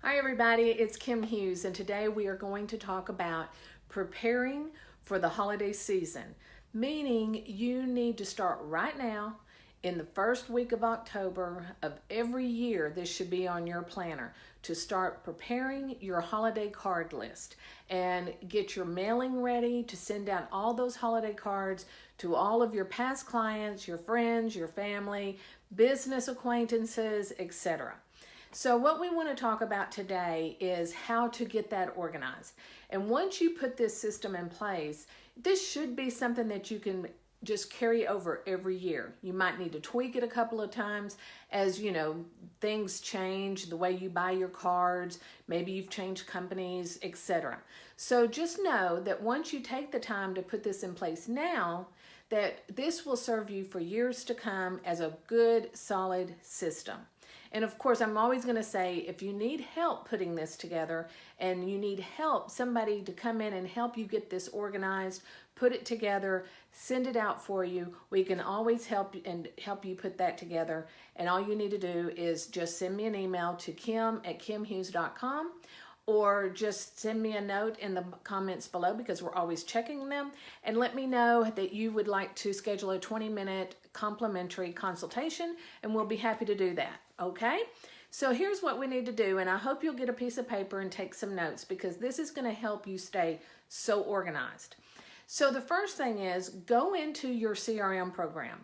Hi everybody, it's Kim Hughes, and today we are going to talk about preparing for the holiday season, meaning you need to start right now in the first week of October of every year. This should be on your planner to start preparing your holiday card list and get your mailing ready to send out all those holiday cards to all of your past clients, your friends, your family, business acquaintances, etc. So what we want to talk about today is how to get that organized. And once you put this system in place, this should be something that you can just carry over every year. You might need to tweak it a couple of times as, things change, the way you buy your cards, maybe you've changed companies, etc. So just know that once you take the time to put this in place now, that this will serve you for years to come as a good, solid system. And of course, I'm always going to say, if you need help putting this together and you need help, somebody to come in and help you get this organized, put it together, send it out for you, we can always help you put that together. And all you need to do is just send me an email to kim@kimhughes.com, or just send me a note in the comments below, because we're always checking them, and let me know that you would like to schedule a 20-minute complimentary consultation, and we'll be happy to do that, okay? So here's what we need to do, and I hope you'll get a piece of paper and take some notes, because this is going to help you stay so organized. So the first thing is, go into your CRM program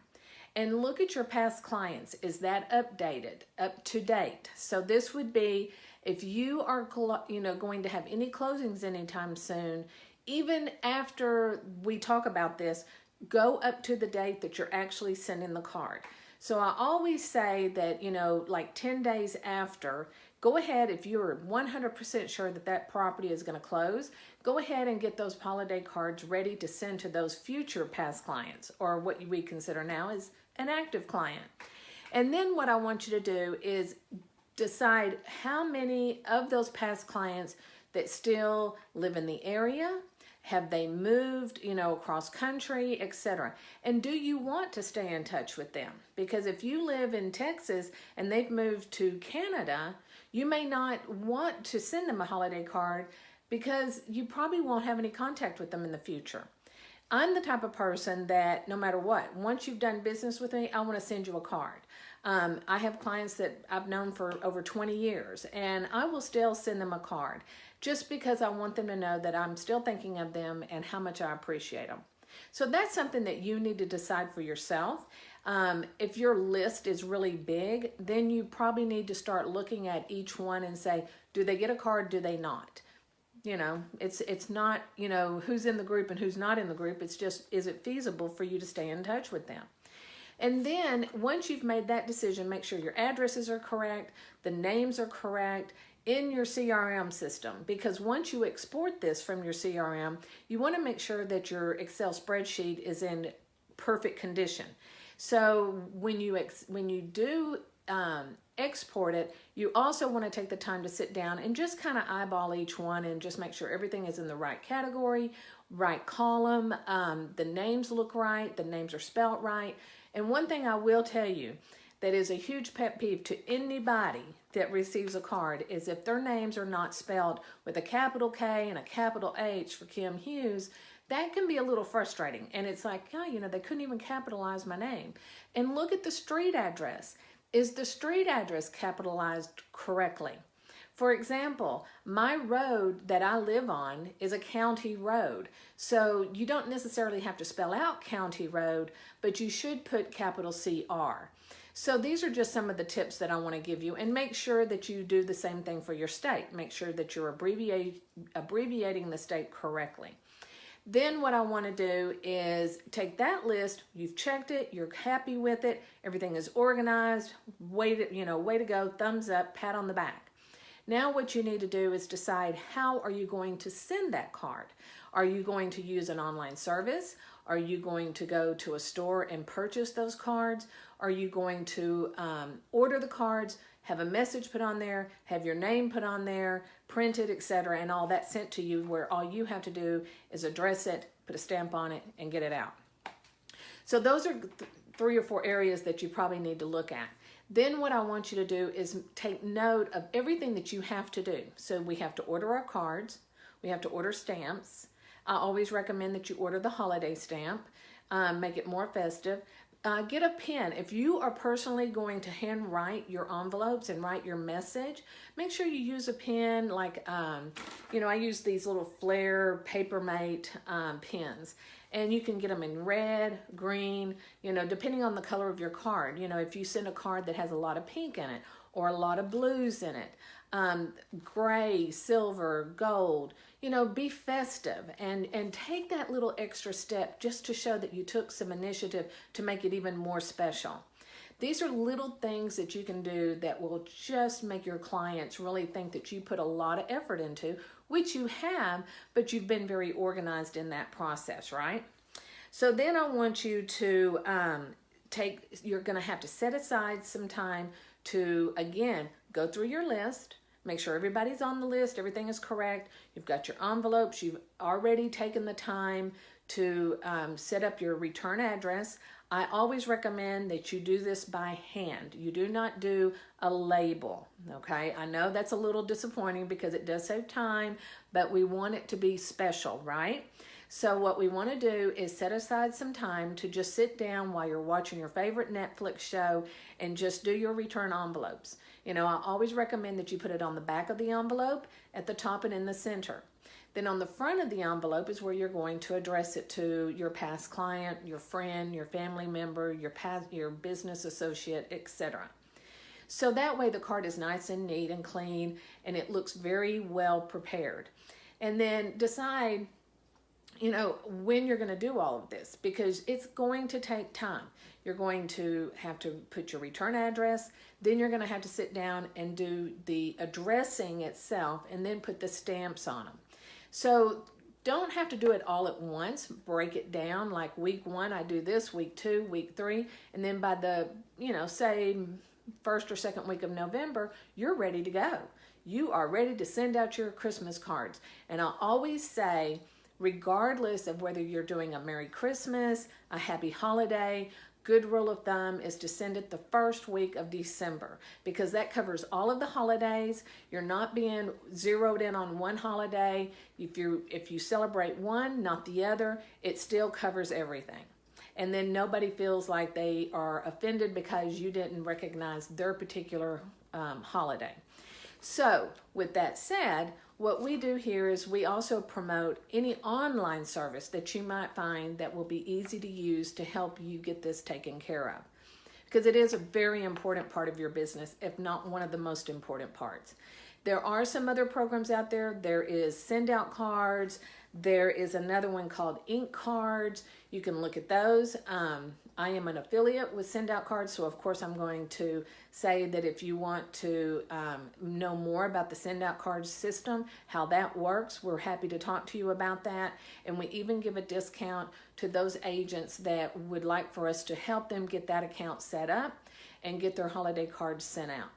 and look at your past clients. Is that updated, up to date? So this would be, if you are going to have any closings anytime soon, even after we talk about this, go up to the date that you're actually sending the card. So I always say that, like 10 days after, go ahead, if you're 100% sure that that property is going to close, go ahead and get those holiday cards ready to send to those future past clients, or what we consider now as an active client. And then what I want you to do is decide how many of those past clients that still live in the area, have they moved, across country, etc. And do you want to stay in touch with them? Because if you live in Texas and they've moved to Canada, you may not want to send them a holiday card because you probably won't have any contact with them in the future. I'm the type of person that no matter what, once you've done business with me, I want to send you a card. I have clients that I've known for over 20 years, and I will still send them a card just because I want them to know that I'm still thinking of them and how much I appreciate them. So that's something that you need to decide for yourself. If your list is really big, then you probably need to start looking at each one and say, do they get a card? Do they not? It's not, who's in the group and who's not in the group. It's just, is it feasible for you to stay in touch with them? And then once you've made that decision, make sure your addresses are correct, the names are correct in your CRM system, because once you export this from your CRM, you want to make sure that your Excel spreadsheet is in perfect condition. So when you do export it, you also want to take the time to sit down and just kind of eyeball each one and just make sure everything is in the right category, right column, the names look right, the names are spelt right. And one thing I will tell you that is a huge pet peeve to anybody that receives a card is if their names are not spelled with a capital K and a capital H for Kim Hughes. That can be a little frustrating. And it's like, oh, they couldn't even capitalize my name. And look at the street address. Is the street address capitalized correctly? For example, my road that I live on is a county road. So you don't necessarily have to spell out county road, but you should put capital CR. So these are just some of the tips that I want to give you, and make sure that you do the same thing for your state. Make sure that you're abbreviating the state correctly. Then what I want to do is take that list, you've checked it, you're happy with it, everything is organized, way to go, thumbs up, pat on the back. Now what you need to do is decide, how are you going to send that card? Are you going to use an online service? Are you going to go to a store and purchase those cards? Are you going to order the cards, have a message put on there, have your name put on there, printed, etc., and all that sent to you, where all you have to do is address it, put a stamp on it, and get it out? So those are 3 or 4 areas that you probably need to look at. Then what I want you to do is take note of everything that you have to do. So we have to order our cards. We have to order stamps. I always recommend that you order the holiday stamp. Make it more festive. Get a pen. If you are personally going to handwrite your envelopes and write your message, make sure you use a pen like, I use these little Flair Papermate pens. And you can get them in red, green, depending on the color of your card. If you send a card that has a lot of pink in it or a lot of blues in it, gray, silver, gold, be festive and take that little extra step just to show that you took some initiative to make it even more special. These are little things that you can do that will just make your clients really think that you put a lot of effort into, which you have, but you've been very organized in that process, right? So then I want you to you're going to have to set aside some time to, again, go through your list. Make sure everybody's on the list, everything is correct. You've got your envelopes. You've already taken the time to set up your return address. I always recommend that you do this by hand. You do not do a label, okay? I know that's a little disappointing because it does save time, but we want it to be special, right? So what we want to do is set aside some time to just sit down while you're watching your favorite Netflix show and just do your return envelopes. I always recommend that you put it on the back of the envelope, at the top and in the center. Then on the front of the envelope is where you're going to address it to your past client, your friend, your family member, your business associate, etc. So that way the card is nice and neat and clean and it looks very well prepared. And then decide when you're going to do all of this, because it's going to take time. You're going to have to put your return address, then you're going to have to sit down and do the addressing itself and then put the stamps on them. So don't have to do it all at once. Break it down, like week 1, I do this, week 2, week 3, and then by the, say first or second week of November, you're ready to go. You are ready to send out your Christmas cards. And I always say, regardless of whether you're doing a Merry Christmas, a Happy Holiday, good rule of thumb is to send it the first week of December, because that covers all of the holidays. You're not being zeroed in on one holiday. If you celebrate one, not the other, it still covers everything. And then nobody feels like they are offended because you didn't recognize their particular holiday. So with that said, what we do here is we also promote any online service that you might find that will be easy to use to help you get this taken care of. Because it is a very important part of your business, if not one of the most important parts. There are some other programs out there. There is Send Out Cards. There is another one called Ink Cards. You can look at those. I am an affiliate with Send Out Cards, so of course I'm going to say that if you want to know more about the Send Out Cards system, how that works, we're happy to talk to you about that. And we even give a discount to those agents that would like for us to help them get that account set up and get their holiday cards sent out.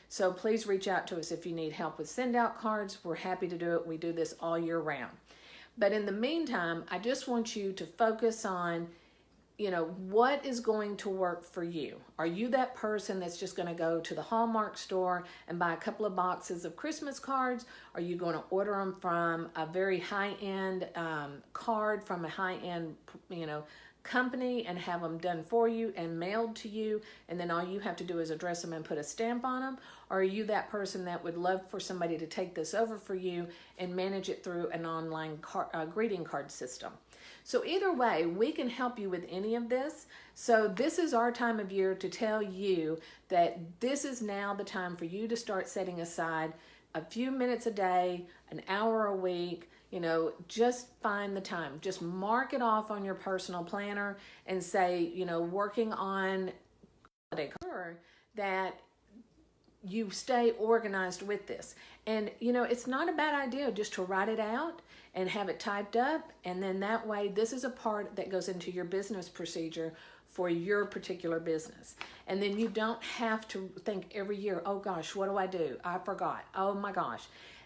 So please reach out to us if you need help with Send Out Cards. We're happy to do it. We do this all year round. But in the meantime, I just want you to focus on, what is going to work for you. Are you that person that's just going to go to the Hallmark store and buy a couple of boxes of Christmas cards? Are you going to order them from a very high-end card from a high-end, company and have them done for you and mailed to you, and then all you have to do is address them and put a stamp on them? Or are you that person that would love for somebody to take this over for you and manage it through an online greeting card system? So either way, we can help you with any of this. So this is our time of year to tell you that this is now the time for you to start setting aside a few minutes a day, an hour a week. Just find the time. Just mark it off on your personal planner and say, working on holiday card, that you stay organized with this. And, it's not a bad idea just to write it out and have it typed up. And then that way, this is a part that goes into your business procedure for your particular business. And then you don't have to think every year, oh gosh, what do? I forgot. Oh my gosh.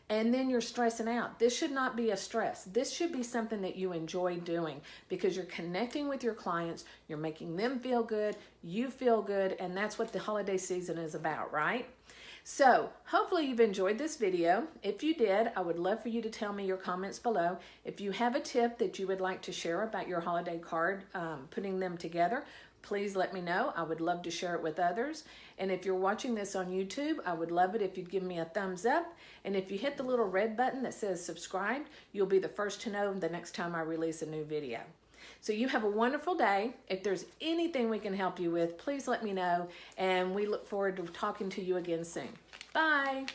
and then you're stressing out. This should not be a stress. This should be something that you enjoy doing because you're connecting with your clients, you're making them feel good, you feel good, and that's what the holiday season is about, right? So hopefully you've enjoyed this video. If you did, I would love for you to tell me your comments below. If you have a tip that you would like to share about your holiday card, putting them together, please let me know. I would love to share it with others. And if you're watching this on YouTube, I would love it if you'd give me a thumbs up. And if you hit the little red button that says subscribe, you'll be the first to know the next time I release a new video. So you have a wonderful day. If there's anything we can help you with, please let me know. And we look forward to talking to you again soon. Bye.